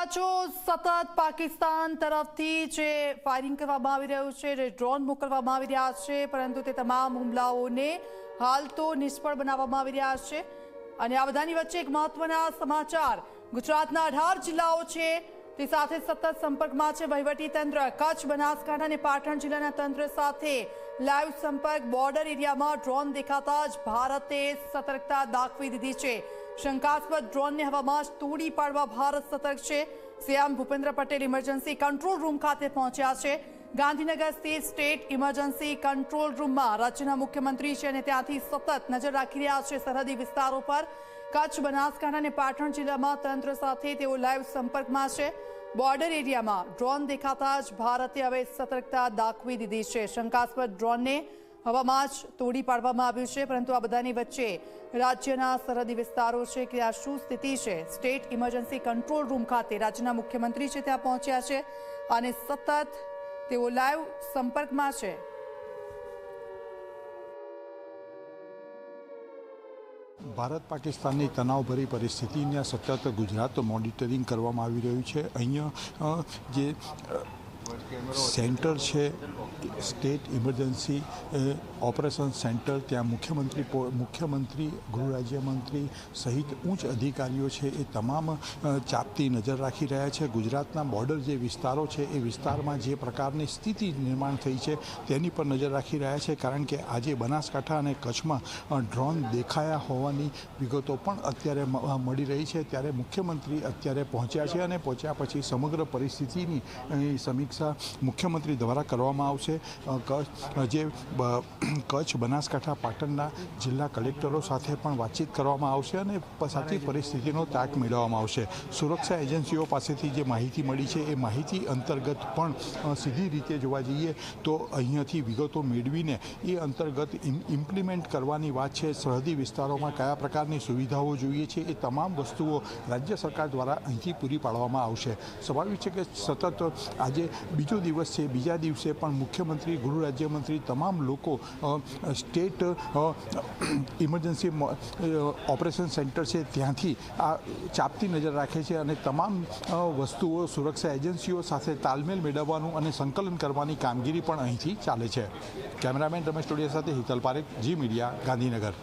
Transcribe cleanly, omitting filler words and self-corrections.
રહ્યા છો સતત પાકિસ્તાન તરફથી જે ફાયરિંગ કરવામાં આવી રહ્યું છે, જે ડ્રોન મોકલવામાં આવી રહ્યા છે, પરંતુ તે તમામ હુમલાઓને હાલ તો નિષ્ફળ બનાવવામાં આવી રહ્યા છે। અને આ બધાની વચ્ચે એક મહત્વના સમાચાર, ગુજરાતના 18 જિલ્લાઓ છે તે સાથે સતત સંપર્કમાં છે વહીવટી તંત્ર। કચ્છ, બનાસકાંઠા અને પાટણ જિલ્લાના તંત્ર સાથે લાઈવ સંપર્ક। બોર્ડર એરિયામાં ડ્રોન દેખાતા જ ભારતે સતર્કતા દાખવી દીધી છે। શંકાસ્પદ ડ્રોનને હવામાં તોડી પાડવા ભારત સતર્ક છે। CM Bhupendra Patel emergency control room ખાતે પહોંચ્યા છે। ગાંધીનગર સ્થિત સ્ટેટ ઇમરજન્સી કંટ્રોલ રૂમમાં રાજ્યના મુખ્યમંત્રી છે અને ત્યાંથી સતત નજર રાખી રહ્યા છે સરહદી વિસ્તારો પર। કચ્છ, બનાસકાંઠા અને પાટણ જિલ્લામાં તંત્ર સાથે તેઓ લાઈવ સંપર્કમાં છે। બોર્ડર એરિયામાં ડ્રોન દેખાતા જ ભારતે હવે સતર્કતા દાખવી દીધી છે। શંકાસ્પદ ડ્રોનને હવામાં જ તોડી પાડવામાં આવ્યું છે, પરંતુ આ બધાની વચ્ચે રાજ્યના સરહદી વિસ્તારો છે કે આ શું સ્થિતિ છે। સ્ટેટ ઇમરજન્સી કંટ્રોલ રૂમ ખાતે રાજ્યના મુખ્યમંત્રી છે ત્યાં પહોંચ્યા છે અને સતત તેઓ લાઈવ સંપર્કમાં છે। ભારત પાકિસ્તાનની તણાવભરી પરિસ્થિતિને સતત ગુજરાત મોનિટરિંગ કરવામાં આવી રહ્યું છે। અહીંયા જે સેન્ટર છે સ્ટેટ ઇમરજન્સી ઓપરેશન સેન્ટર, ત્યાં મુખ્યમંત્રી, ગૃહ રાજ્યમંત્રી સહિત ઉચ્ચ અધિકારીઓ છે એ તમામ ચાપતી નજર રાખી રહ્યા છે। ગુજરાતના બોર્ડર જે વિસ્તારો છે એ વિસ્તારમાં જે પ્રકારની સ્થિતિ નિર્માણ થઈ છે તેની પર નજર રાખી રહ્યા છે, કારણ કે આજે બનાસકાંઠા અને કચ્છમાં ડ્રોન દેખાયા હોવાની વિગતો પણ અત્યારે મળી રહી છે। ત્યારે મુખ્યમંત્રી અત્યારે પહોંચ્યા છે અને પહોંચ્યા પછી સમગ્ર પરિસ્થિતિની સમીક્ષા મુખ્યમંત્રી દ્વારા કરવામાં આવશે। જે કચ્છ, બનાસકાંઠા, પાટણના જિલ્લા કલેક્ટરો સાથે પણ વાતચીત કરવામાં આવશે અને સાચી પરિસ્થિતિનો તાક મેળવવામાં આવશે। સુરક્ષા એજન્સીઓ પાસેથી જે માહિતી મળી છે એ માહિતી અંતર્ગત પણ સીધી રીતે જોવા જઈએ તો અહીંયાથી વિગતો મેળવીને એ અંતર્ગત ઇમ્પ્લિમેન્ટ કરવાની વાત છે। સરહદી વિસ્તારોમાં કયા પ્રકારની સુવિધાઓ જોઈએ છે એ તમામ વસ્તુઓ રાજ્ય સરકાર દ્વારા અહીંથી પૂરી પાડવામાં આવશે। સ્વાભાવિક છે કે સતત આજે બીજો દિવસ છે, બીજા દિવસે પણ મુખ્યમંત્રી, ગૃહ રાજ્યમંત્રી તમામ લોકો સ્ટેટ ઇમરજન્સી ઓપરેશન સેન્ટર છે ત્યાંથી આ ચાપતી નજર રાખે છે અને તમામ વસ્તુઓ સુરક્ષા એજન્સીઓ સાથે તાલમેલ મેળવવાનું અને સંકલન કરવાની કામગીરી પણ અહીંથી ચાલે છે। કેમેરામેન રમેશ ટોડિયા સાથે હિતલ પારેખ, જી મીડિયા, ગાંધીનગર।